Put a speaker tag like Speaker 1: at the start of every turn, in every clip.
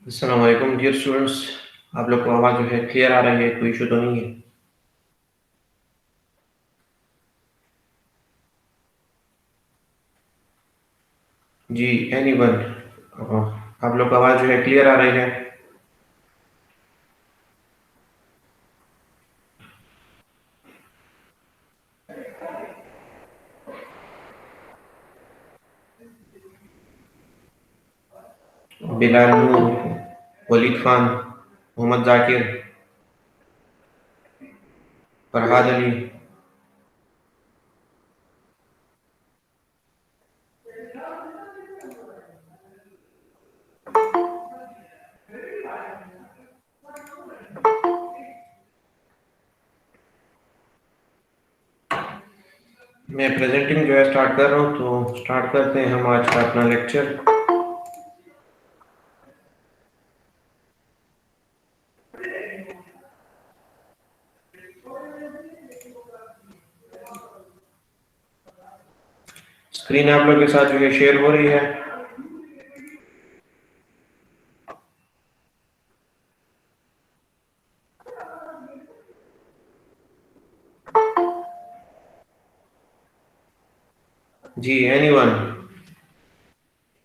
Speaker 1: अस्सलाम वालेकुम dear students. आप लोग को आवाज़ जो है क्लियर आ रही है, कोई इशू तो नहीं है? जी, एनीवन, आप लोग को आवाज़ जो है क्लियर आ रही है? बिलाल नूर, वलीद खान, मोहम्मद जाकिर, फरहाद अली। मैं प्रेजेंटिंग जो है स्टार्ट कर रहा हूँ, तो स्टार्ट करते हैं हम आज का अपना लेक्चर। स्क्रीन आप लोग के साथ जो है शेयर हो रही है। जी, एनीवन,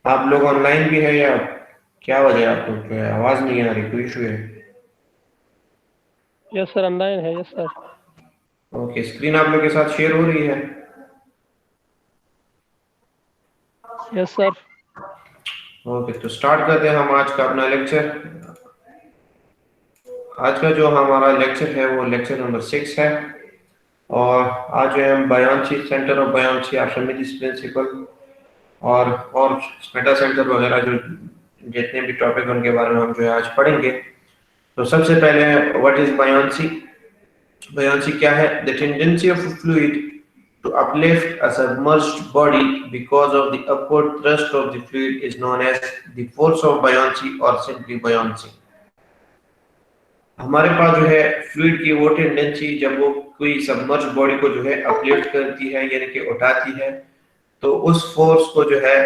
Speaker 1: आप लोग ऑनलाइन भी है या क्या वजह है? आप लोग जो है आवाज़ नहीं आ रही, कोई इशू है?
Speaker 2: यस सर, ऑनलाइन है। Yes sir.
Speaker 1: ओके, स्क्रीन आप लोग के साथ शेयर हो रही है।
Speaker 2: Yes sir.
Speaker 1: ओके, तो स्टार्ट करते हैं हम आज का अपना लेक्चर। आज का जो हमारा लेक्चर है वो लेक्चर नंबर 6 है। और आज जो है हम बयानची, सेंटर ऑफ बयानची, आर्किमिडीज प्रिंसिपल और मेटा सेंटर वगैरह जो जितने भी टॉपिक उनके बारे में हम जो है आज पढ़ेंगे। तो सबसे पहले व्हाट इज बयानची? बयानची क्या है? The tendency of fluid to uplift a submerged body because of the upward thrust of the fluid is known as the force of buoyancy or simply बयानची। हमारे पास जो है फ्लूइड की वो टेंडेंसी, जब वो कोई सबमर्ज बॉडी को जो है अपलिफ्ट करती है यानी कि उठाती है, तो उस फोर्स को जो है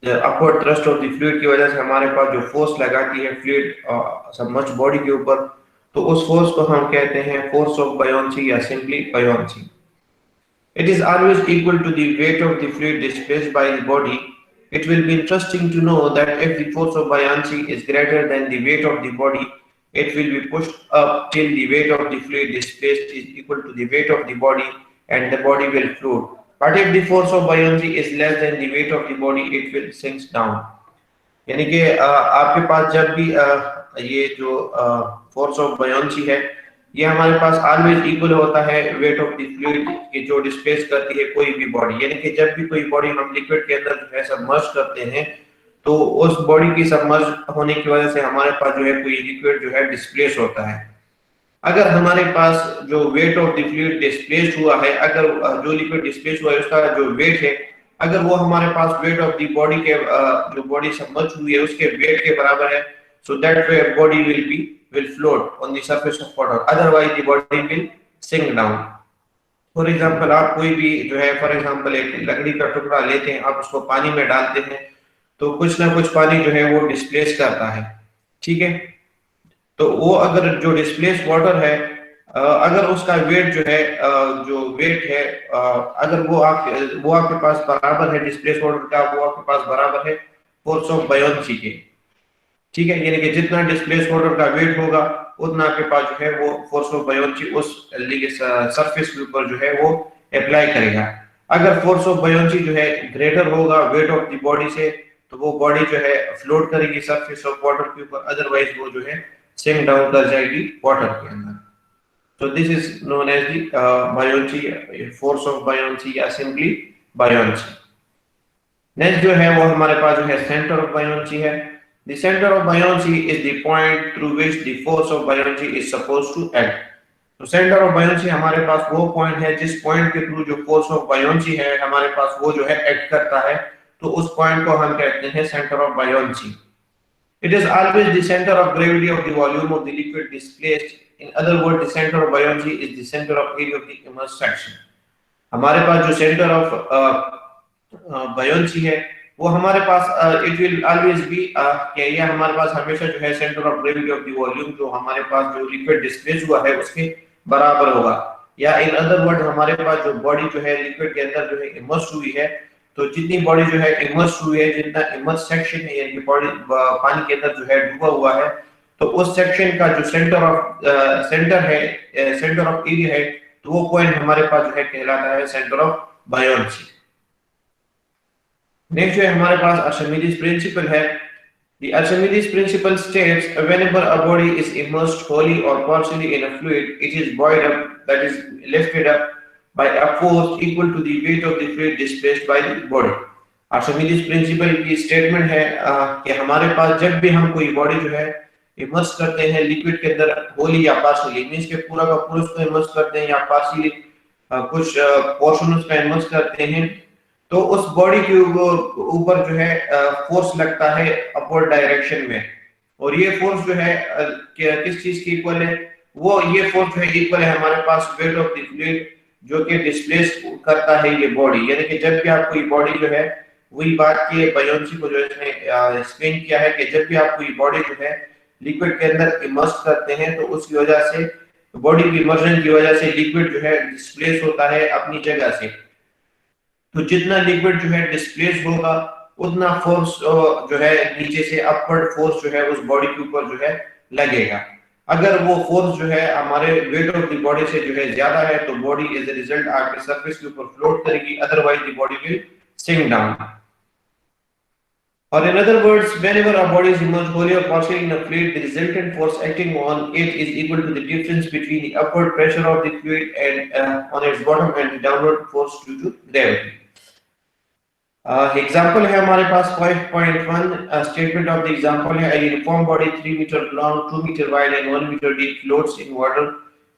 Speaker 1: upward thrust of the fluid की वजह से हमारे पास जो फोर्स लगाती है फ्लूइड सबमर्ज बॉडी के ऊपर, तो उस फोर्स को हम कहते हैं फोर्स ऑफ बायोन्सी या simply buoyancy. It is always equal to the weight of the fluid displaced by the body. It will be interesting to know that if the force of buoyancy is greater than the weight of the body, it will be pushed up till the weight of the fluid displaced is equal to the weight of the body and the body will float. But if the force of buoyancy is less than the weight of the body, it will sink down. यानी कि आपके पास जब भी ये जो force of buoyancy है, ये हमारे पास ऑलवेज इक्वल होता है वेट ऑफ द फ्लूइड की जो डिस्प्लेस करती है कोई भी बॉडी। यानी कि जब भी कोई बॉडी हम लिक्विड के अंदर जो है सबमर्ज करते हैं, तो उस बॉडी की सबमर्ज होने की वजह से हमारे पास जो है कोई लिक्विड जो है डिस्प्लेस होता है। अगर हमारे पास जो wait of the fluid displace हुआ है, अगर जो लिक्विड डिस्प्लेस हुआ है उसका जो वेट है, अगर वो हमारे पास वेट ऑफ द बॉडी के जो बॉडी सबमर्ज हुई है उसके वेट के बराबर है, so that body will float on the surface of water, otherwise the body will sink down. For example, आप कोई भी जो है फॉर एग्जांपल एक लकड़ी का टुकड़ा लेते हैं, आप उसको पानी में डालते हैं, तो कुछ ना कुछ पानी जो है वो डिस्प्लेस करता है, ठीक है? तो वो अगर जो डिस्प्लेस वाटर है, अगर उसका वेट जो है जो वेट है, अगर वो आपके पास बराबर है डिस्प्लेस वाटर का, वो आपके पास बराबर है फोर्स ऑफ बायोन्सी के, ठीक है? यानी कि जितना डिस्प्लेस वाटर का वेट होगा उतना आपके पास जो है वो फोर्स ऑफ बायोन्सी उस सरफेस के ऊपर जो है वो अप्लाई करेगा। अगर फोर्स ऑफ बायोन्सी जो है ग्रेटर होगा वेट ऑफ द बॉडी से, तो वो बॉडी जो है फ्लोट करेगी सरफेस ऑफ वाटर के ऊपर, अदरवाइज वो जो है सिंक डाउन कर जाएगी वाटर के अंदर। So this is known as the buoyancy, force of buoyancy या simply buoyancy। नेक्स्ट जो है वो हमारे पास जो है सेंटर ऑफ buoyancy है। The center of buoyancy is the point through which the force of buoyancy is supposed to act। तो सेंटर ऑफ buoyancy हमारे पास वो पॉइंट है जिस पॉइंट के थ्रू जो फोर्स ऑफ buoyancy है हमारे पास वो जो है एक्ट करता है, तो उस पॉइंट को हम कहते हैं centre of buoyancy। It is always the center of gravity of the volume of the liquid displaced. In other words, the center of buoyancy is the center of area of the immersed section। हमारे पास जो centre of buoyancy है वो हमारे पास it will always be कि ये हमारे पास हमेशा जो है centre of gravity of the volume जो हमारे पास जो लिक्विड डिस्प्लेस हुआ है उसके बराबर होगा, या इन अदर वर्ड हमारे पास जो बॉडी जो है लिक्विड के अंदर जो है इमर्स हुई है, तो जितनी बॉडी जो है इमर्स हुई है, जितना इमर्स सेक्शन है यानी बॉडी पानी के अंदर जो है डूबा हुआ है, तो उस सेक्शन का जो सेंटर ऑफ एरिया है, तो वो पॉइंट हमारे पास जो है कहलाता है सेंटर ऑफ बायोन्सी। नेक्स्ट जो है हमारे पास आर्चिमेडिस प्रिंसिपल है। The Archimedes principle states whenever a body is immersed wholly or partially in a fluid, it is buoyed up, that is lifted up by a force equal to the weight of the fluid displaced by the body. Archimedes principle की statement है कि हमारे पास जब भी हम कोई body जो है इमर्स करते हैं लिक्विड के अंदर होली या पार्शियली, मींस के पूरा का पूरा उसको इमर्स करते हैं या पार्शियली कुछ पोर्शन उसका इमर्स करते हैं, तो उस बॉडी के ऊपर जो है फोर्स लगता है अपवर्ड डायरेक्शन में, और ये फोर्स जो है किस चीज की इक्वल है, वो ये फोर्स जो है इक्वल है हमारे पास वेट ऑफ द फ्लूइड जो कि डिस्प्लेस करता है ये बॉडी। यानी कि जब भी आप कोई बॉडी जो है, वही बात की बायोन्सी को जो इसने एक्सप्लेन किया है कि जब भी आप कोई बॉडी जो है लिक्विड के अंदर इमर्स करते हैं, तो उसकी वजह से बॉडी की इमर्जन की वजह से लिक्विड जो है डिस्प्लेस होता है अपनी जगह से। तो जितना लिक्विड जो है डिस्प्लेस होगा उतना फोर्स जो है नीचे से अपवर्ड फोर्स जो है उस बॉडी के ऊपर जो है लगेगा। अगर वो फोर्स जो है हमारे वेट ऑफ द बॉडी से जो है ज्यादा है, तो बॉडी एज ए रिजल्ट आगे सरफेस के ऊपर फ्लोट करेगी, otherwise the body will sink down. Or in other words, whenever a body is immersed wholly or partially in a fluid, the resultant force acting on it is equal to the difference between the upward pressure of the fluid and on its bottom and the downward force due to gravity. Example है हमारे पास 5.1 statement of the example है, a uniform body 3 meter long, 2 meter wide and 1 meter deep floats in water.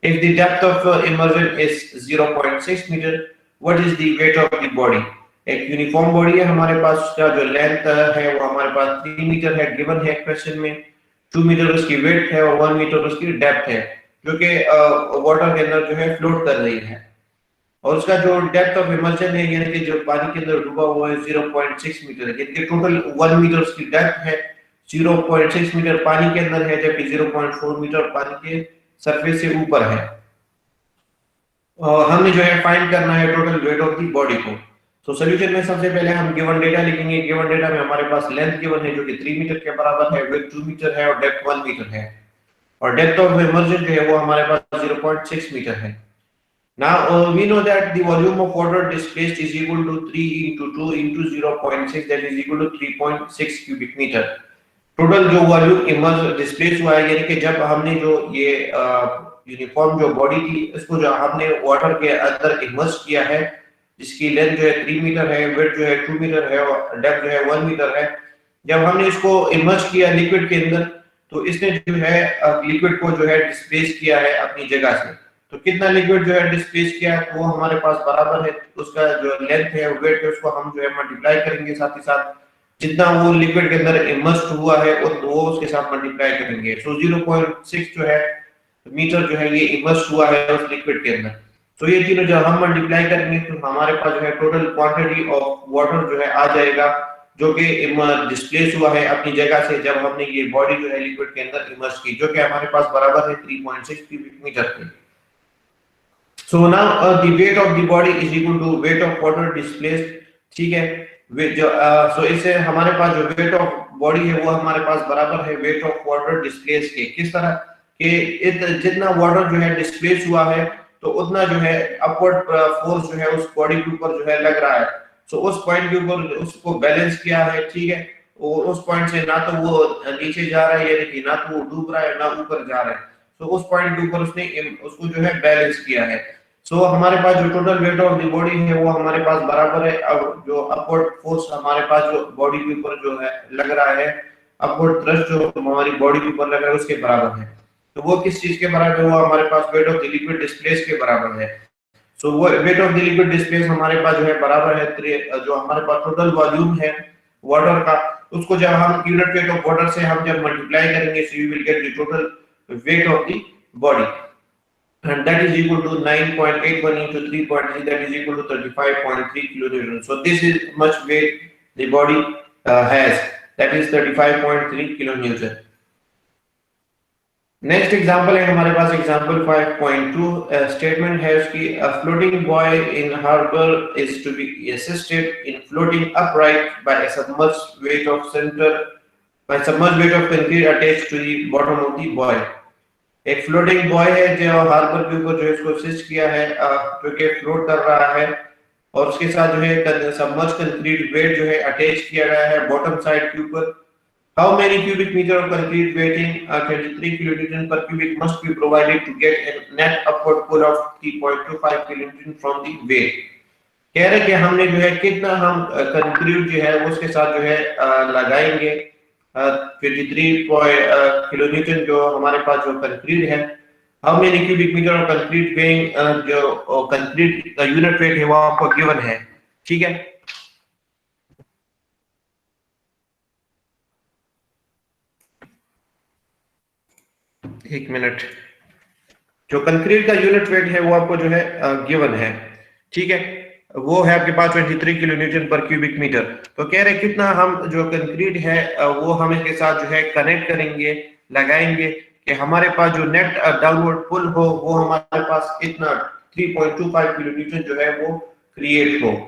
Speaker 1: If the depth of immersion is 0.6 meter, what is the weight of the body? एक uniform body है हमारे पास, उसका जो length है वो हमारे पास 3 metre है, given है क्वेश्चन में, 2 मीटर उसकी वेट है और 1 मीटर उसकी डेप्थ है, जो कि वाटर के अंदर जो है फ्लोट कर रही है, और उसका जो डेप्थ ऑफ इमर्जन है यानी कि जो पानी के अंदर डूबा हुआ है 0.6 मीटर है, यानी कि टोटल 1 मीटर उसकी डेप्थ है, 0.6 मीटर पानी के अंदर है, जबकि 0.4 मीटर पानी के सरफेस से ऊपर है। हमने जो है फाइंड करना है total weight of the body को। तो सॉल्यूशन में सबसे पहले हम गिवन डेटा लिखेंगे। गिवन डेटा में हमारे पास लेंथ गिवन है जो कि 3 मीटर के बराबर है, विड्थ 2 मीटर है और डेप्थ 1 मीटर है, और डेप्थ ऑफ इमर्जन जो है वो हमारे पास 0.6 मीटर है। Now we know that the volume of water displaced is equal to 3 into 2 into 0.6 that is equal to 3.6 cubic metre. Total जो वॉल्यूम इमर्ज डिस्प्लेस हुआ है, यानी कि जब हमने जो ये यूनिफॉर्म जो बॉडी थी इसको जो हमने वाटर के अंदर इमर्ज किया है, जिसकी लेंथ जो है 3 मीटर है, वेट जो है 2 मीटर है और डेप्थ जो है 1 मीटर है, जब हमने इसको इमर्ज किया लिक्विड के अंदर, तो इसने जो है लिक्विड को जो है डिस्प्लेस किया है अपनी जगह से। तो कितना लिक्विड जो है डिस्प्लेस किया है, तो वो हमारे पास बराबर है उसका जो लेंथ है वेट है उसको हम जो है मल्टीप्लाई करेंगे, साथ ही साथ जितना वो लिक्विड के अंदर इमर्ज हुआ है वो उसके साथ मल्टीप्लाई करेंगे। सो 0.6 जो है मीटर जो है ये इमर्ज हुआ है उस लिक्विड के अंदर। तो ये तीनों जब हम मल्टीप्लाई करेंगे तो हमारे पास जो है टोटल क्वांटिटी ऑफ वाटर जो है आ जाएगा, जो कि डिस्प्लेस हुआ है अपनी जगह से जब हमने ये बॉडी जो है लिक्विड के अंदर इमर्ज की, जो कि हमारे पास बराबर है 3.6 क्यूबिक मीटर के। So now the weight of the body is equal to weight of water displaced, ठीक है। सो इससे हमारे पास जो वेट ऑफ बॉडी है वो हमारे पास बराबर है वेट ऑफ वाटर डिस्प्लेस के। किस तरह के जितना वाटर जो है डिस्प्लेस हुआ है, तो उतना जो है अपवर्ड फोर्स जो है उस बॉडी के ऊपर जो है लग रहा है। सो उस पॉइंट के ऊपर उसको बैलेंस किया है, ठीक है, और उस पॉइंट से ना तो वो नीचे जा रहा है, यानी कि ना तो वो डूब रहा है ना ऊपर जा रहा है, तो उस पॉइंट के ऊपर उसने उसको जो है बैलेंस किया है। सो हमारे पास जो total weight of the body है वो हमारे पास बराबर है, अब जो अपवर्ड फोर्स हमारे पास जो बॉडी के ऊपर जो है लग रहा है, अपवर्ड थ्रस्ट जो हमारी बॉडी के ऊपर लग रहा है उसके बराबर है। तो वो किस चीज के बराबर है, वो हमारे पास weight of the liquid displace के बराबर है। सो वो weight of the liquid displace हमारे पास जो है बराबर है जो हमारे पास टोटल वॉल्यूम है वाटर का, उसको जब हम यूनिट वेट ऑफ वाटर से हम जब मल्टीप्लाई करेंगे, so you will get the total weight of the body, and that is equal to 9.81 into 3.3, that is equal to 35.3 kilonewton. So this is much weight the body has, that is 35.3 kilonewton. Next example है हमारे पास example 5.2 statement है उसकी floating buoy in harbour is to be assisted in floating upright by a submerged weight of concrete attached to the bottom of the buoy. एक floating buoy है जो harbour के ऊपर जो है इसको असिस्ट किया है जो कि फ्लोट कर रहा है और उसके साथ जो है सबमर्ज्ड कंक्रीट वेट जो है अटैच किया गया है बॉटम साइड के ऊपर। How many cubic meter of concrete weighing 23 kilonewton per cubic must be provided to get a net upward pull of 3.25 kilonewton from the weight? कह रहे कि हमने जो है कितना हम कंक्रीट जो है उसके साथ जो है लगाएंगे 23 किलोन्यूटन जो हमारे पास जो कंक्रीट है। How many cubic meter of concrete weighing जो कंक्रीट का यूनिट वेट है वो आपको गिवन है, ठीक है। एक मिनट, जो कंक्रीट का यूनिट वेट है वो आपको जो है गिवन है, ठीक है, वो है आपके पास 23 किलोन्यूटन पर क्यूबिक मीटर। तो कह रहे कितना हम जो कंक्रीट है वो हम इसके साथ जो है कनेक्ट करेंगे, लगाएंगे कि हमारे पास जो नेट डाउनवर्ड पुल हो वो हमारे पास इतना 3.25 किलोन्यूटन जो है वो क्रिएट हो।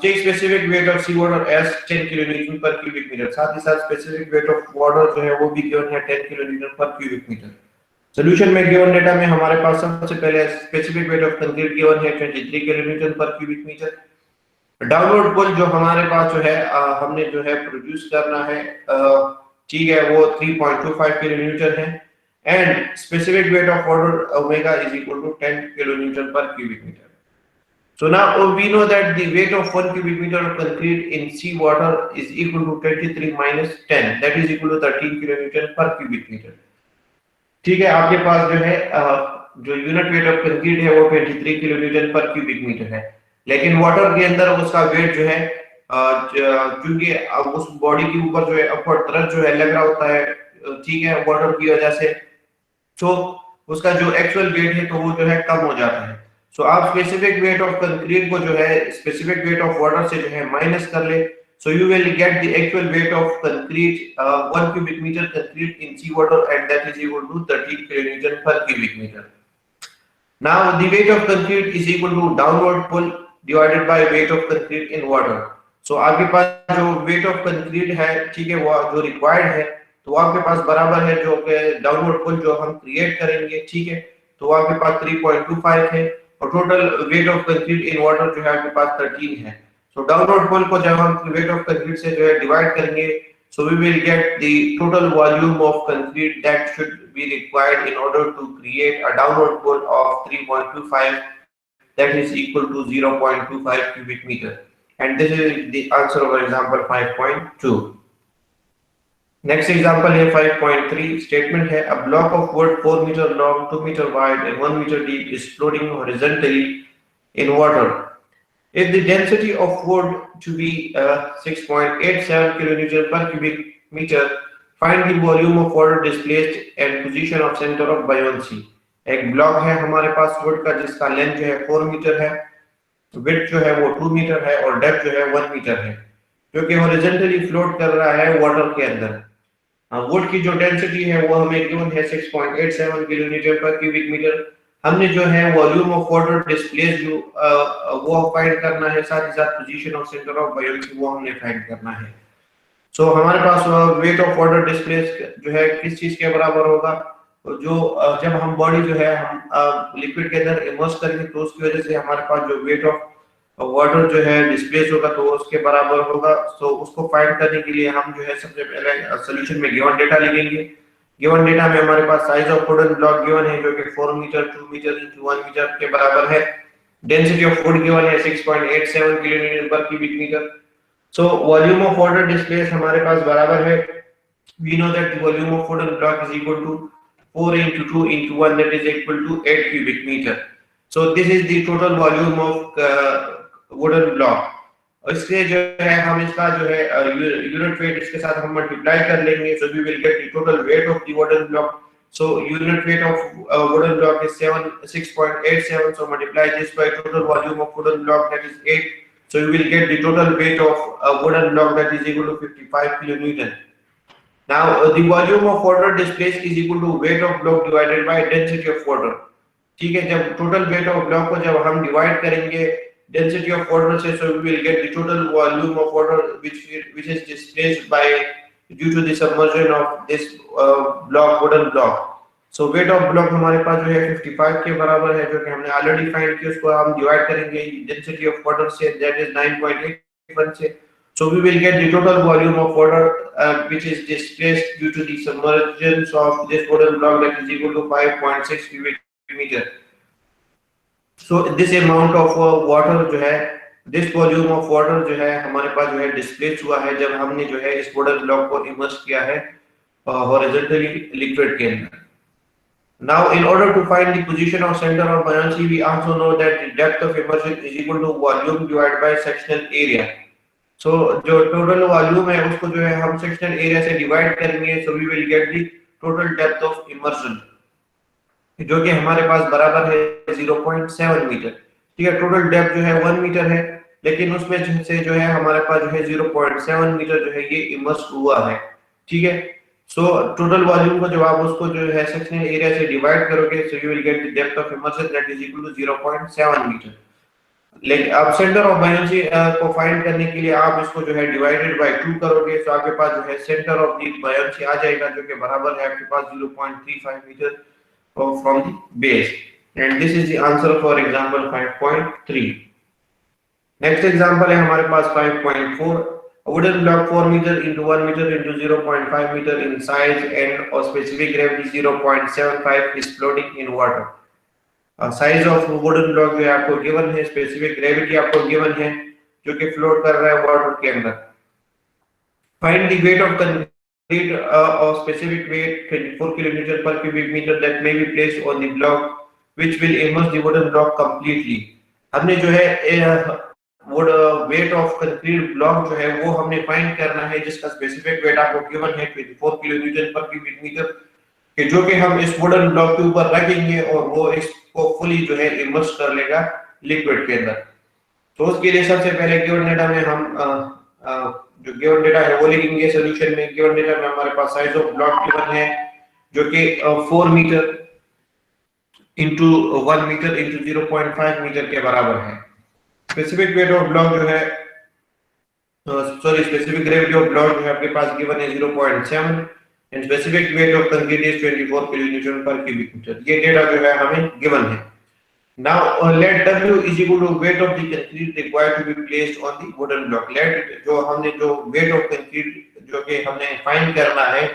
Speaker 1: Take specific weight of sea water as 10 kilonewton per cubic metre, साथ ही साथ स्पेसिफिक वेट ऑफ वाटर जो है वो भी गिवन है 10 kilonewton per cubic metre. Solution में गिवन डेटा में हमारे पास सबसे पहले specific weight of concrete given है 23 kilonewton per cubic metre. Downward पुल जो हमारे पास जो है हमने जो है प्रोड्यूस करना है, ठीक है, वो 3.25 किलोन्यूटन है and specific weight of water omega is equal to 10 kilonewton per cubic metre. So now we know that the weight of 1 cubic meter of concrete in sea water is equal to 23 minus 10, that is equal to 13 kilonewton per cubic meter। ठीक है, आपके पास जो है जो unit weight of concrete है वो 23 kilonewton per cubic metre है, लेकिन वाटर के अंदर उसका वेट जो है क्योंकि उस बॉडी के ऊपर जो है अपवर्ड थ्रस्ट जो है लग रहा होता है, ठीक है, वाटर की वजह से, तो उसका जो एक्चुअल वेट है तो वो जो है कम हो जाता है। सो आप स्पेसिफिक वेट ऑफ कंक्रीट को जो है स्पेसिफिक वेट ऑफ वाटर से जो है माइनस कर ले, so you will get the actual weight of concrete 1 cubic meter concrete in sea water and that is equal to 13 kilonewton per cubic meter। Now the weight of concrete is equal to downward pull divided by weight of concrete in water। so आपके पास जो weight of concrete है, ठीक है, वो जो required है तो आपके पास बराबर है जो डाउनवर्ड पुल जो हम क्रिएट करेंगे, ठीक है, तो आपके पास 3.25 है और total weight of concrete in water जो है आपके पास 13 है। सो डाउनवर्ड पुल को जब हम वेट ऑफ कंक्रीट से जो है डिवाइड करेंगे, so we will get the total volume of concrete that should be required in order to create a downward pull of 3.25 that is equal to 0.25 cubic meter and this is the answer of example 5.2। Next example है 5.3 statement है a block of wood 4 metre long 2 metre wide and 1 metre deep is floating horizontally in water. If the density of wood to be 6.87 kilonewton per cubic meter, find the volume of water displaced and position of center of buoyancy। एक block है हमारे पास would का जिसका length जो है 4 metre है, width जो है वो 2 मीटर है और डेप्थ जो है 1 मीटर है, जो कि हॉरिजॉन्टली फ्लोट कर रहा है वाटर के अंदर। वुड की जो डेंसिटी है वो हमें गिवन है 6.87 किलोन्यूटन पर क्यूबिक मीटर। हमने जो है वॉल्यूम ऑफ वाटर डिस्प्लेस जो वो फाइंड करना है, साथ ही साथ position of centre of buoyancy वो हमने फाइंड करना है। सो हमारे पास वेट ऑफ वाटर डिस्प्लेस जो है किस चीज के बराबर होगा, जो जब हम बॉडी जो है हम लिक्विड के अंदर इमर्स करेंगे तो उसकी वजह से हमारे पास जो वेट ऑफ वाटर जो है डिस्प्लेस होगा तो उसके बराबर होगा। सो उसको फाइंड करने के लिए हम जो है सबसे पहले सॉल्यूशन में गिवन डेटा लिखेंगे। गिवन डेटा में हमारे पास size of wooden block given है जो कि 4 मीटर 2 मीटर into 1 मीटर के बराबर है। डेंसिटी ऑफ वुड गिवन है 6.87 kilonewton per cubic metre. So volume of water displace हमारे पास बराबर है, we know that the volume of wooden block is equal to 4 into 2 into 1 that is equal to 8 cubic meter। so this is the total volume of wooden block. इससे जो है हम इसका जो है यूनिट वेट इसके साथ हम मल्टीप्लाई कर लेंगे, so we will get the total weight of the wooden block. So unit weight of wooden block is 6.87, so multiply this by total volume of wooden block that is 8, So you will get the total weight of a wooden block that is equal to 55 kilonewton. Now the volume of water displaced is equal to weight of block divided by density of water. ठीक है, जब total weight of block को जब हम divide करेंगे density of water से, so we will get the total volume of water which is displaced by due to the submersion of this wooden block. So weight of block हमारे पास जो है 55 के बराबर है, जो कि हमने ऑलरेडी फाइंड किया, उसको हम डिवाइड करेंगे डेंसिटी ऑफ वाटर से, that is 9.81 से. So we will get the total volume of water which is displaced due to the submergence of this wooden block, that is equal to 5.6 cubic meter. So this amount of water जो है, this volume of water जो है हमारे पास जो है displaced हुआ है जब हमने जो है इस wooden block को immerse किया है horizontally liquid के अंदर. Now in order to find the position of center of buoyancy, we also know that the depth of immersion is equal to volume divided by sectional area. So जो total volume है उसको जो है हम sectional area से divide करेंगे, so we will get the total depth of immersion, जो कि हमारे पास बराबर है 0.7 मीटर. ठीक है, टोटल डेप्थ जो है 1 मीटर है, लेकिन उसमें से जो है हमारे पास जो है 0.7 मीटर जो है ये इमर्स हुआ है. ठीक है, सो टोटल वॉल्यूम को जब आप उसको जो है सेक्शनल एरिया से डिवाइड करोगे, so you will get the depth of immersion that is equal to 0.7 metre. लेकिन अब सेंटर ऑफ बायोन्सी को फाइंड करने के लिए आप इसको जो है डिवाइडेड बाय 2 करोगे, तो आपके पास जो है सेंटर ऑफ द बायोन्सी आ जाएगा, जो कि बराबर है आपके पास 0.35 metre from the base. And this is the answer for example 5.3. Next example है हमारे पास 5.4. A wooden block 4 meter into 1 meter into 0.5 meter in size and of specific gravity 0.75 is floating in water. Size of wooden block जो है आपको given है, specific gravity आपको given है, जो कि float कर रहा है water के अंदर. Find the weight of of specific weight 24 kilonewton per cubic meter that may be placed on the block which will immerse the wooden block completely. हमने जो है weight of concrete block जो है वो हमने फाइंड करना है, जिसका स्पेसिफिक वेट आपको गिवन है 24 किलोन्यूटन पर क्यूबिक मीटर, कि जो कि हम इस वुडन ब्लॉक के ऊपर रखेंगे और वो इसको फुली जो है इमर्स कर लेगा लिक्विड के अंदर. तो उसके लिए सबसे पहले गिवन डेटा में हम जो गिवन डेटा है वो लिखेंगे सॉल्यूशन में. गिवन डेटा में हमारे पास साइज ऑफ ब्लॉक गिवन है, जो कि 4 metre into 1 metre into 0.5 metre के बराबर है. स्पेसिफिक वेट ऑफ ब्लॉक जो है स्पेसिफिक ग्रेविटी ऑफ ब्लॉक जो है आपके पास गिवन है 0.7 and specific weight of concrete is 24 kilonewton per cubic metre. ये डेटा जो है हमें गिवन है. Now let W is equal to weight of the concrete required to be placed on the wooden block. Let जो हमने जो weight of concrete जो कि हमने फाइंड करना है,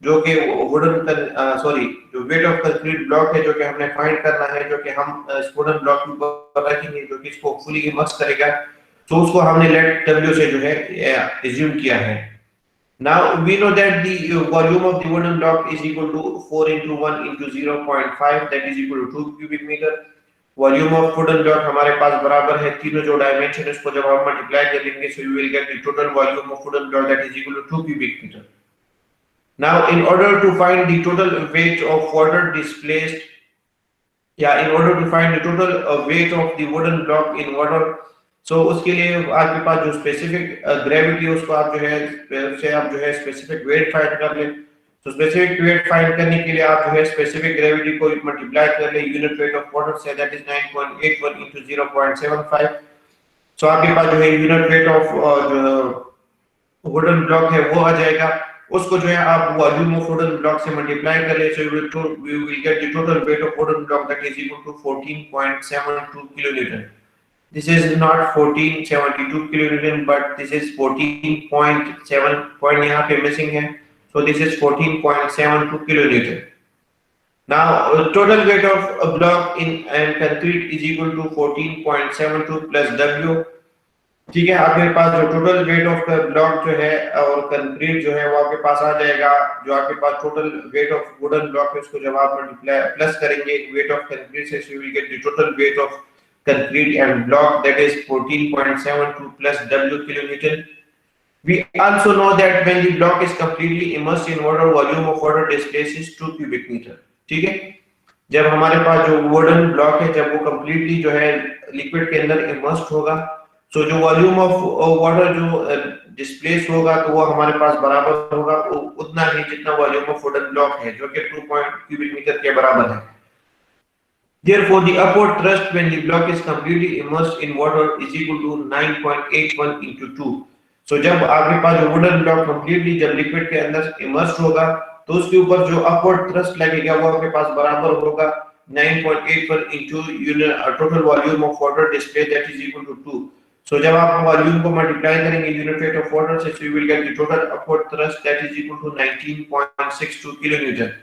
Speaker 1: जो कि wooden जो weight of concrete block है जो कि हमने फाइंड करना है, जो कि हम इस wooden block के ऊपर रखेंगे, जो कि इसको fully immerse करेगा, तो उसको हमने let W से जो है assume किया है. Now we know that the volume of the wooden block is equal to 4 into 1 into 0.5 that is equal to 2 cubic meter. Volume of wooden block हमारे पास बराबर है तीनों जो डायमेंशन इसको जब हम मल्टीप्लाई करेंगे, so you will get the total volume of wooden block that is equal to 2 cubic metre. Now in order to find the total weight of water displaced, या in order to find the total weight of the wooden block in water, so उसके लिए आपके पास जो specific gravity है उसको आप जो है उससे आप जो है स्पेसिफिक वेट फाइंड कर लें. तो स्पेसिफिक वेट फाइंड करने के लिए आप जो है स्पेसिफिक ग्रेविटी को मल्टीप्लाई कर ले यूनिट वेट ऑफ वाटर से, दैट इज 9.81 into 0.75. सो आपके पास जो है यूनिट वेट ऑफ जो वुडन ब्लॉक है वो आ जाएगा. उसको जो है आप वॉल्यूम ऑफ वुडन ब्लॉक से मल्टीप्लाई कर ले, so you will get the total weight of wooden block that is equal to 14.72 kilonewton. This is not 1472 kilonewton, but this is 14.7 point यहाँ पे मिसिंग है. So this is 14.72 kilonewton. Now total weight of a block in and concrete is equal to 14.72 plus W. ठीक है, आपके पास जो total weight of block जो है और कंक्रीट जो है वो आपके पास आ जाएगा. जो आपके पास total weight of wooden block है उसको जब आप मल्टीप्लाई प्लस करेंगे वेट ऑफ कंक्रीट से, you will get the total weight of concrete and block that is 14.72 plus W kilonewton. We also know that when the block is completely immersed in water, volume of water displaced is 2 cubic meter. ठीक है, जब हमारे पास जो wooden block है जब वो completely जो है लिक्विड के अंदर इमर्स्ड होगा, सो जो वॉल्यूम ऑफ वाटर जो डिस्प्लेस होगा तो वो हमारे पास बराबर होगा उतना ही जितना वॉल्यूम ऑफ वुडन ब्लॉक है जो कि 2 क्यूबिक मीटर के बराबर है। Therefore, the upward thrust when the block is completely immersed in water is equal to 9.81 into 2. So जब आपके पास जो वुडन ब्लॉक कंप्लीटली जब लिक्विड के अंदर इमर्स्ड होगा तो उसके ऊपर जो अपवर्ड थ्रस्ट लगेगा वो आपके पास बराबर होगा 9.81 into total volume of water displaced that is equal to 2. So जब आप वॉल्यूम को मल्टीप्लाई करेंगे यूनिट वेट ऑफ वाटर से, so you will get the total upward thrust that is equal to 19.62 kilonewton.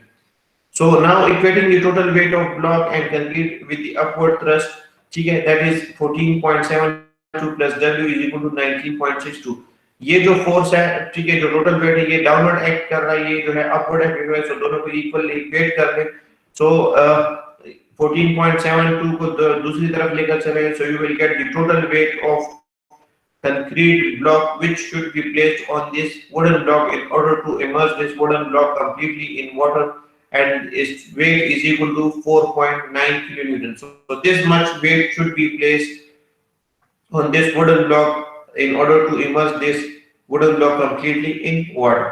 Speaker 1: So now equating the total weight of block and concrete with the upward thrust, ठीक है, that is 14.72 plus W is equal to 19.62. ये जो force है, ठीक है, जो total weight है ये डाउनवर्ड एक्ट कर रहा है, ये जो है अपवर्ड एक्ट कर रहा है, सो दोनों को इक्वल इक्वेट कर दें। सो 14.72 को दूसरी तरफ लेकर चले, so you will get the total weight of concrete block which should be placed on this wooden block in order to immerse this wooden block completely in water, and its weight is equal to 4.9 kilonewton. So this much weight should be placed on this wooden block in order to immerse this wooden block completely in water.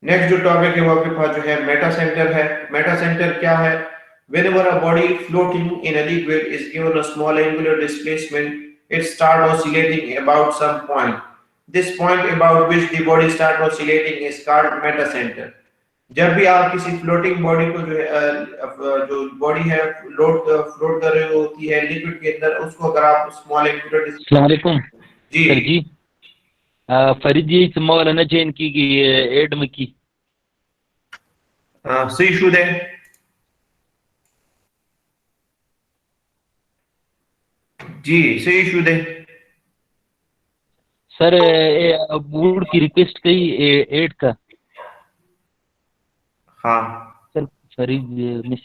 Speaker 1: Next जो topic है वो आपके पास जो है Meta centre है। Meta centre क्या है? Whenever a body floating in a liquid is given a small angular displacement, it starts oscillating about some point. This point about which the body starts oscillating is called meta center. जब भी आप किसी floating body को जो है जो body है float कर रही होती है लिक्विड के अंदर, उसको अगर आप स्मॉल एंगुलर
Speaker 3: अस्सलाम वालेकुम
Speaker 1: जी
Speaker 3: सर जी फरीद जी मौलाना जैन की एड में की
Speaker 1: सही शुद है जी, सही शुद है
Speaker 3: सर बोर्ड की रिक्वेस्ट कही एड का।
Speaker 1: हाँ
Speaker 3: सर फरीद मिस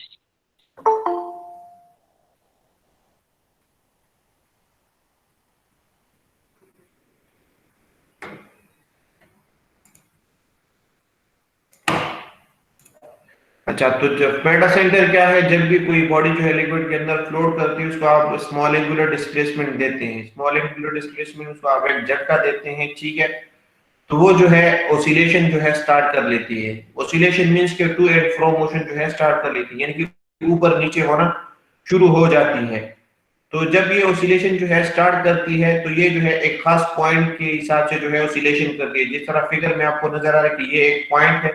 Speaker 1: अच्छा, तो जब मेटा सेंटर क्या है? जब भी कोई बॉडी जो है लिक्विड के अंदर फ्लोट करती है उसको आप स्मॉल एंगुलर डिस्प्लेसमेंट देते हैं। स्मॉल एंगुलर डिस्प्लेसमेंट उसको आप एक झटका देते हैं, ठीक है, तो वो जो है ओसिलेशन जो है स्टार्ट कर लेती है। ओसिलेशन मींस के टू एंड फ्रो मोशन जो है स्टार्ट कर लेती है, यानी कि ऊपर नीचे होना शुरू हो जाती है। तो जब ये ओसिलेशन जो है स्टार्ट करती है तो ये जो है एक खास पॉइंट के हिसाब से जो है ओसिलेशन करती है। जिस तरह फिगर में आपको नजर आ रहा है कि ये एक पॉइंट है,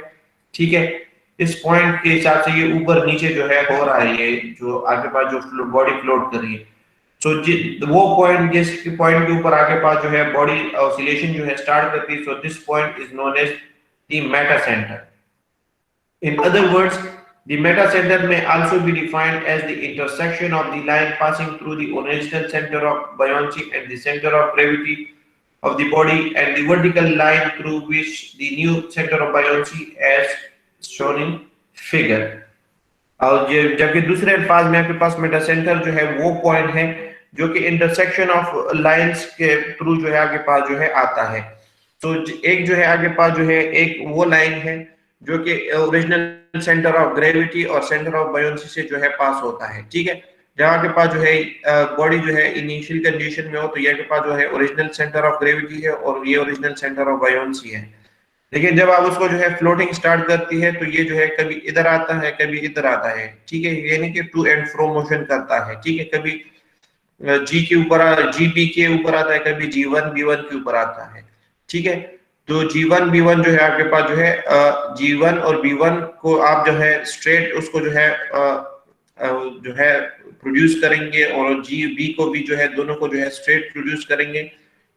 Speaker 1: ठीक है, इस पॉइंट के हिसाब से ये ऊपर नीचे जो है हो रहा है, ये जो आगे पास जो बॉडी फ्लोट कर रही है। सो वो पॉइंट जिस पॉइंट के ऊपर आगे पास जो है बॉडी ऑसिलेशन जो है स्टार्ट करती है, so this point is known as the metacentre. In other words, the metacentre may also be defined as the intersection of the line passing through the original center of buoyancy and the center of gravity of the body and the vertical line through which the new center of buoyancy as shown in figure। और जबकि दूसरे अल्फाज में आपके पास Meta centre जो है वो point है जो कि इंटरसेक्शन ऑफ लाइंस के थ्रू जो है आगे पास जो है आता है। तो एक जो है आगे पास जो है एक वो लाइन है जो कि ओरिजिनल सेंटर ऑफ ग्रेविटी और सेंटर ऑफ बायोन्सी से जो है पास होता है, ठीक है। जहाँ के पास जो है बॉडी जो है इनिशियल कंडीशन में हो तो ये के पास जो है ओरिजिनल सेंटर ऑफ ग्रेविटी है और ये ओरिजिनल सेंटर ऑफ बायोन्सी है। लेकिन जब आप उसको जो है फ्लोटिंग स्टार्ट करती है तो ये जो है कभी इधर आता है कभी इधर आता है, ठीक है, यानी कि टू एंड फ्रो मोशन करता है, ठीक है। कभी जी के ऊपर जीबी के ऊपर आता है, कभी जी1 बी1 के ऊपर आता है, ठीक है। तो जी1 बी1 जो है आपके पास जो है जी1 और बी1 को आप जो है स्ट्रेट उसको जो है प्रोड्यूस करेंगे और जी बी को भी जो है दोनों को जो है स्ट्रेट प्रोड्यूस करेंगे,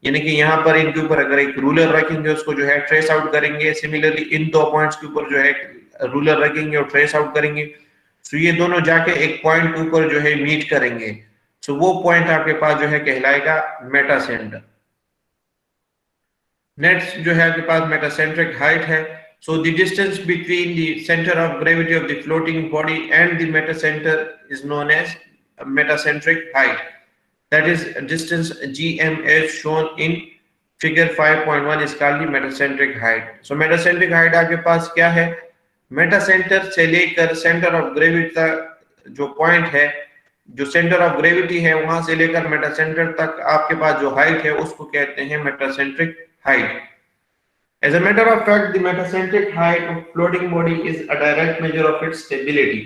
Speaker 1: यानी कि यहाँ पर इनके ऊपर अगर एक रूलर रखेंगे उसको जो है ट्रेस आउट करेंगे। सिमिलरली इन दो पॉइंट्स के ऊपर जो है रूलर रखेंगे और ट्रेस आउट करेंगे, तो ये दोनों जाके एक पॉइंट के ऊपर जो है मीट करेंगे, सो वो पॉइंट आपके पास जो है कहलाएगा मेटा सेंटर। नेक्स्ट जो है आपके पास मेटासेंट्रिक हाइट है। So the distance between the centre of gravity of the floating body and the metacentre is known as metacentric height. That is distance gm as shown in figure 5.1 is called the metacentric height. So metacentric height आपके पास क्या है? मेटासेंटर से लेकर centre of gravity तक जो point है जो centre of gravity है वहां से लेकर मेटासेंटर तक आपके पास जो हाइट है उसको कहते हैं metacentric height. As a matter of fact, the metacentric height of floating body is a direct measure of its stability.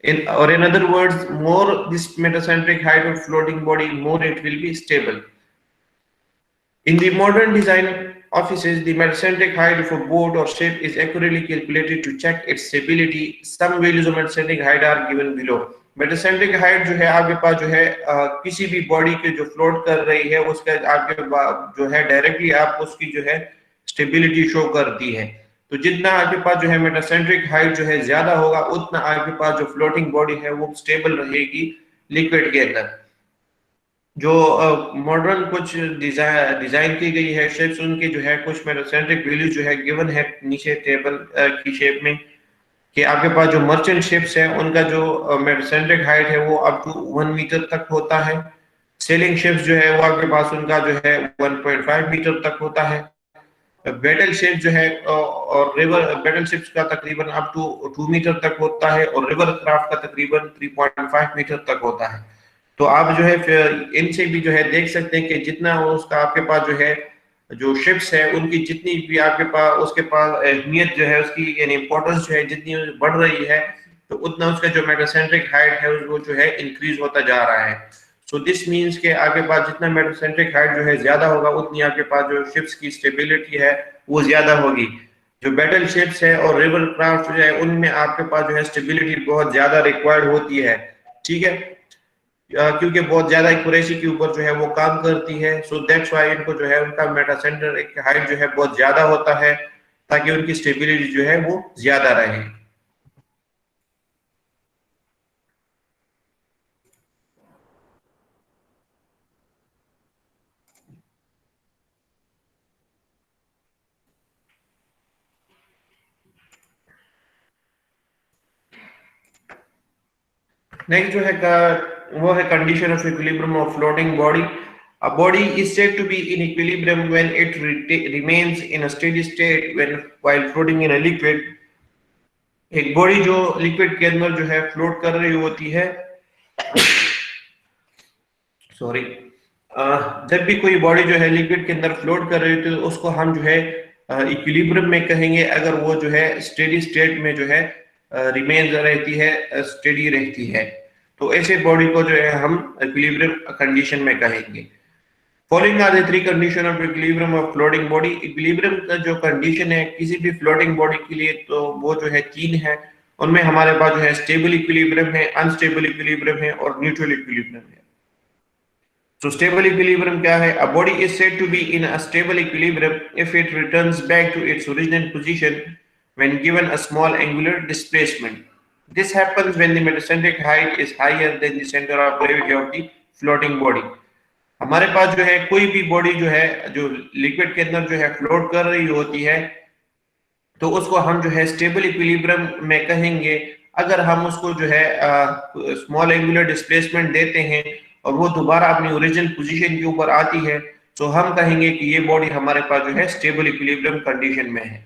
Speaker 1: In other words, more this metacentric height of floating body, more it will be stable. In the modern design offices, the metacentric height of a boat or ship is accurately calculated to check its stability. Some values of metacentric height are given below. Metacentric height जो है आपके पास जो है किसी भी body के जो फ्लोट कर रही है उसका आपके जो है डायरेक्टली आप उसकी जो है स्टेबिलिटी शो करती है. तो जितना आपके पास जो है मेटासेंट्रिक हाइट जो है ज्यादा होगा उतना आपके पास जो फ्लोटिंग बॉडी है वो स्टेबल रहेगी लिक्विड के अंदर. जो मॉडर्न कुछ डिजाइन की गई है शिप्स उनके जो है कुछ मेटासेंट्रिक वैल्यू जो है गिवन है नीचे टेबल की शेप में कि आपके पास जो मर्चेंट शिप्स है उनका जो मेटासेंट्रिक हाइट है वो अप टू 1 मीटर तक होता है. सेलिंग शिप्स जो है वो आपके पास उनका जो है 1.5 मीटर तक होता है. बैटल शिप जो है और रिवर बैटल शिप्स का तकरीबन अप टू 2 मीटर तक होता है और रिवर क्राफ्ट का तकरीबन 3.5 मीटर तक होता है. तो आप जो है इनसे भी जो है देख सकते हैं कि जितना उसका आपके पास जो है जो शिप्स है उनकी जितनी भी आपके पास उसके पास अहमियत जो है उसकी यानी इंपॉर्टेंस जो है जितनी बढ़ रही है तो उतना उसका जो मेटासेंट्रिक हाइट है वो जो है इंक्रीज होता जा रहा है. सो दिस मीन्स के आपके पास जितना मेटासेंट्रिक हाइट जो है ज्यादा होगा उतनी आपके पास जो शिप्स की स्टेबिलिटी है वो ज्यादा होगी. जो बैटल शिप्स है और रिवर क्राफ्ट जो है उनमें आपके पास जो है स्टेबिलिटी बहुत ज्यादा रिक्वायर्ड होती है. ठीक है, क्योंकि बहुत ज्यादा एक्यूरेसी के ऊपर जो है वो काम करती है. सो दैट्स व्हाई इनको जो है उनका मेटासेंट्रिक हाइट जो है बहुत ज्यादा होता है ताकि उनकी स्टेबिलिटी जो है वो ज्यादा रहे. नेक्स्ट जो है वो है condition of equilibrium of floating body. A body is said to be in equilibrium when it remains in a steady state while floating in a liquid. एक बॉडी जो लिक्विड के अंदर जो है फ्लोट कर रही होती है सॉरी जब भी कोई बॉडी जो है लिक्विड के अंदर फ्लोट कर रही होती है तो उसको हम जो है इक्विलिब्रियम में कहेंगे अगर वो जो है स्टेडी स्टेट में जो है रिमेन रहती है स्टेडी रहती है. तो ऐसे बॉडी को जो है हम इक्विलिब्रियम कंडीशन में कहेंगे. Following are the 3 condition of equilibrium of floating body. Equilibrium का जो कंडीशन है किसी भी फ्लोटिंग बॉडी के लिए तो वो जो है 3 है. उनमें हमारे पास जो है स्टेबल इक्विलिब्रियम है, अनस्टेबल इक्विलिब्रियम है और न्यूट्रल इक्विलिब्रियम है. So stable equilibrium क्या है? A body is said to be in a stable equilibrium if it returns back to its original position when given a small angular displacement. This happens when the metacentric height is higher than the center of gravity of the floating body. हमारे पास जो है कोई भी body जो है जो liquid के अंदर जो है फ्लोट कर रही होती है तो उसको हम जो है स्टेबल इक्विलिब्रियम में कहेंगे अगर हम उसको जो है स्मॉल एंगुलर डिस्प्लेसमेंट देते हैं और वो दोबारा अपनी ओरिजिनल पोजीशन के ऊपर आती है तो हम कहेंगे कि ये बॉडी हमारे पास जो है स्टेबल इक्विलिब्रियम कंडीशन में है.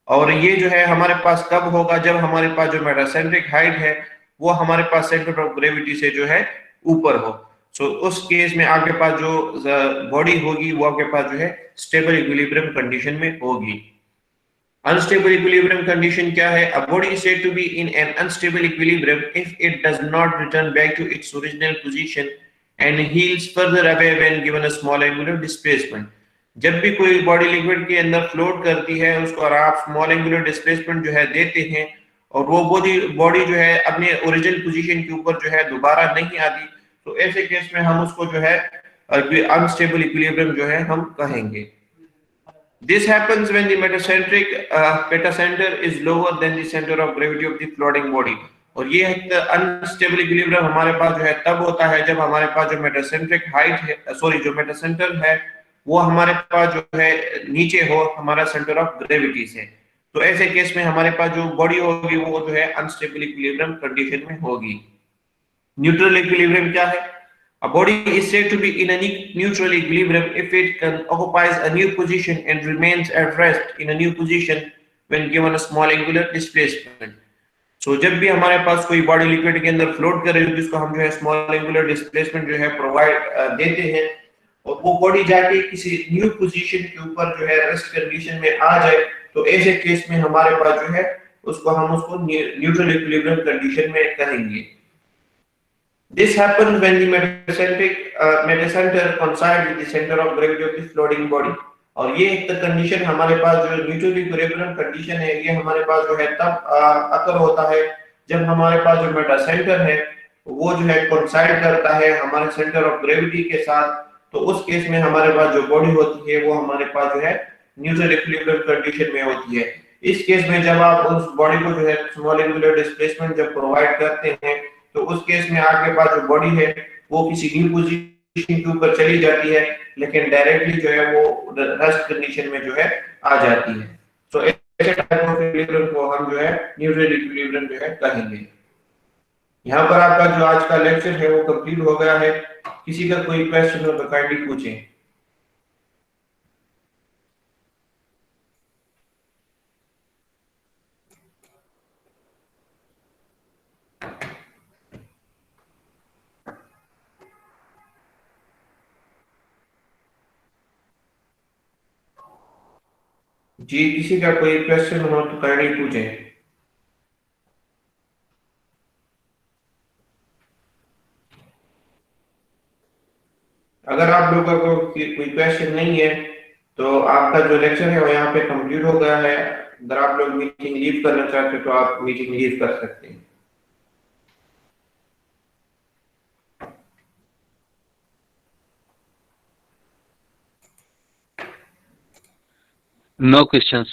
Speaker 1: और ये जो है हमारे पास कब होगा? जब हमारे पास जो मेटासेंट्रिक हाइट है वो हमारे पास सेंटर ऑफ ग्रेविटी से जो है ऊपर हो. सो उस केस में आपके पास जो बॉडी होगी वो आपके पास जो है स्टेबल इक्विलिब्रियम कंडीशन में होगी. Unstable equilibrium condition क्या है? A body is said to be in an unstable equilibrium if it does not return back to its original position and heels further away when given a small angular displacement. जब भी कोई body liquid के अंदर float करती है उसको और आप स्मॉल एंगुलर डिस्प्लेसमेंट जो है देते हैं और वो बॉडी जो है अपने ओरिजिनल पोजीशन के ऊपर जो है दोबारा नहीं आती तो ऐसे केस में हम उसको जो है अनस्टेबल इक्विलिब्रियम जो है हम कहेंगे. This happens when the metacenter is lower than the center of gravity of the floating body. और ये अनस्टेबल इक्विलिब्रियम हमारे पास जो है तब होता है जब हमारे पास जो मेटासेंट्रिक हाइट है जो मेटासेंटर है वो हमारे पास जो है नीचे हो हमारा सेंटर ऑफ ग्रेविटी से. तो ऐसे केस में हमारे पास जो बॉडी होगी वो जो है अनस्टेबल इक्विलिब्रियम कंडीशन में होगी. न्यूट्रल इक्विलिब्रियम क्या है? A body is said to be in a neutral equilibrium if it occupies a new position and remains at rest in a new position when given a small angular displacement. सो जब भी हमारे पास कोई body liquid के अंदर float कर रही होती है, उसको हम जो है स्मॉल एंगुलर डिस्प्लेसमेंट जो है प्रोवाइड देते हैं, और वो बॉडी जाके किसी न्यू पोजीशन के ऊपर जो है रेस्ट कंडीशन में आ जाए, तो ऐसे केस में हमारे पास जो है उसको न्यूट्रल इक्विलिब्रियम कंडीशन में कहेंगे। This happens when the metacenter coincides with the center of gravity of the floating body। और ये एक कंडीशन हमारे पास जो न्यूट्रल इक्विलिब्रियम कंडीशन है, ये हमारे पास जो है तब अकर होता है जब हमारे पास जो मेटा सेंटर है वो जो है कोइंसाइड करता है हमारे सेंटर ऑफ ग्रेविटी के साथ। तो उस केस में हमारे पास जो बॉडी होती है वो हमारे पास जो है न्यूट्रल इक्विलिब्रियम कंडीशन में होती है। इस केस में जब आप उस बॉडी को जो है स्मॉल एंगुलर डिस्प्लेसमेंट जब प्रोवाइड करते हैं, तो उस केस में आपके पास जो बॉडी है वो किसी न्यू पोजीशन के ऊपर चली जाती है, लेकिन डायरेक्टली जो है वो रेस्ट कंडीशन में जो है आ जाती है। सो ऐसे टाइप ऑफ इक्विलिब्रियम को हम जो है न्यूट्रल इक्विलिब्रियम जो है कहेंगे। यहाँ पर आपका जो आज का लेक्चर है वो कंप्लीट हो गया है। किसी का कोई क्वेश्चन हो तो काइंडली पूछें। जी, किसी का कोई क्वेश्चन हो तो काइंडली पूछें। अगर आप लोगों को कोई क्वेश्चन नहीं है तो आपका जो लेक्चर है वो यहाँ पे कंप्लीट हो गया है। अगर आप लोग मीटिंग लीव करना चाहते हो तो आप मीटिंग लीव कर सकते हैं।
Speaker 3: No questions.